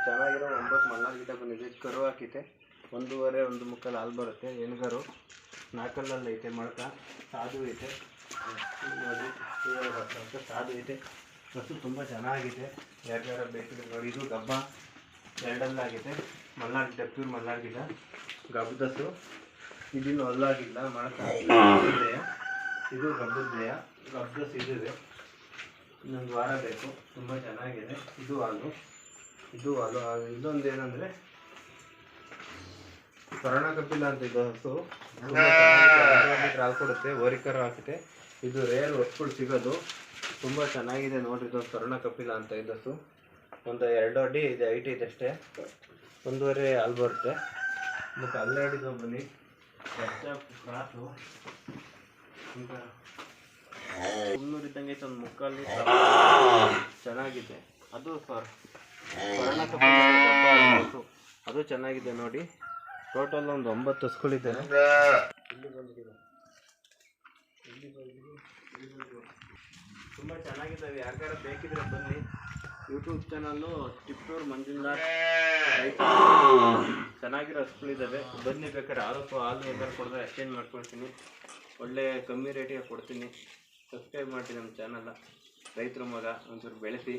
ಚೆನ್ನಾಗಿರೋ 9 ಮಲ್ನಾಡ್ ಗಿಡ ಬಂದಿದೆ. ಕರು ಹಾಕಿತೆ. 1.5 1.25 ಹಾಲು ಬರುತ್ತೆ. ಹೆಣ್ಗರು 4 ಐತೆ. ಮೊಳಕ ಸಾಧು ಐತೆ ನೋಡಿ. ಸಾಧು ಐತೆ. ಹಸು ತುಂಬ ಚೆನ್ನಾಗಿದೆ. ಯಾರ್ಯಾರ ಬೇಕಿದ್ರೆ ನೋಡಿ. ಇದು ಗಬ್ಬ 2 ಆಗಿದೆ. ಮಲ್ನಾಡ್ ಗಿಡ, ಪ್ಯೂರ್ ಮಲ್ನಾಡ್ ಗಿಡ, ಗಬ್ಬದಸು. ಇದಿನ್ನು ಅಲ್ಲಾಗಿಲ್ಲ. ಮೊಳಕ ಇದು ಗಬ್ಬದ್ದೇ. ಗಬ್ಬದಸು ಇದಿದೆ. ಇನ್ನೊಂದು ವಾರ ಬೇಕು. ತುಂಬ ಚೆನ್ನಾಗಿದೆ. ಇದು ಹಾಲು. ಇದೊಂದು ಏನಂದರೆ ಸ್ವರ್ಣ ಕಪಿಲ ಅಂತ. ಇದು ಹಸು ತುಂಬ ಚೆನ್ನಾಗಿದೆ. ಹಾಲು ಕೊಡುತ್ತೆ. ಓರಿಕರು ಹಾಕಿದೆ. ಇದು ರೇರ್ ಹೊಸ್ಗಳು ಸಿಗೋದು. ತುಂಬ ಚೆನ್ನಾಗಿದೆ ನೋಡ್ರಿ. ಇದು ಸ್ವರ್ಣ ಕಪಿಲ ಅಂತ. ಇದು ಹಸು ಒಂದು 2 ಅಡಿ ಇದೆ ಹೈಟ್ ಇದೆ ಅಷ್ಟೇ. 1.5 ಹಾಲು ಬರುತ್ತೆ. ಮತ್ತು ಅಲ್ಲಾಡಿದ್ದು ಬನ್ನಿ. ಕ್ರಾಸು ಹುಣ್ಣೂರಿದ್ದಂಗೆ ಐತೆ. ಒಂದು ಮುಕ್ಕಲ್ಲಿ ಚೆನ್ನಾಗಿದೆ. ಅದು ಸ್ವರ್ಣ ಕಪಿಲ ಹಸು. ಅದು ಚೆನ್ನಾಗಿದೆ ನೋಡಿ. ಟೋಟಲ್ ಒಂದು 9 ಹಸುಗಳಿದೆ. ತುಂಬ ಚೆನ್ನಾಗಿದ್ದಾವೆ. ಯಾರ್ಯಾರ ಬೇಕಿದ್ರೆ ಬನ್ನಿ. YouTube channel Tiptur Manjunath. ಚೆನ್ನಾಗಿರೋ ಹಸುಗಳಿದ್ದಾವೆ. ಬನ್ನಿ. ಬೇಕಾದ್ರೆ ಹಾಲು ಬೇಕಾದ್ರೆ ಕೊಡಿದ್ರೆ ಎಕ್ಸ್ಚೇಂಜ್ ಮಾಡ್ಕೊಳ್ತೀನಿ. ಒಳ್ಳೆ ಕಮ್ಮಿ ರೇಟಿಗೆ ಕೊಡ್ತೀನಿ. ಸಬ್ಸ್ಕ್ರೈಬ್ ಮಾಡ್ತೀನಿ ನಮ್ಮ ಚಾನಲ್ನ. ರೈತರ ಮಗ ಒಂಚೂರು ಬೆಳೆಸಿ.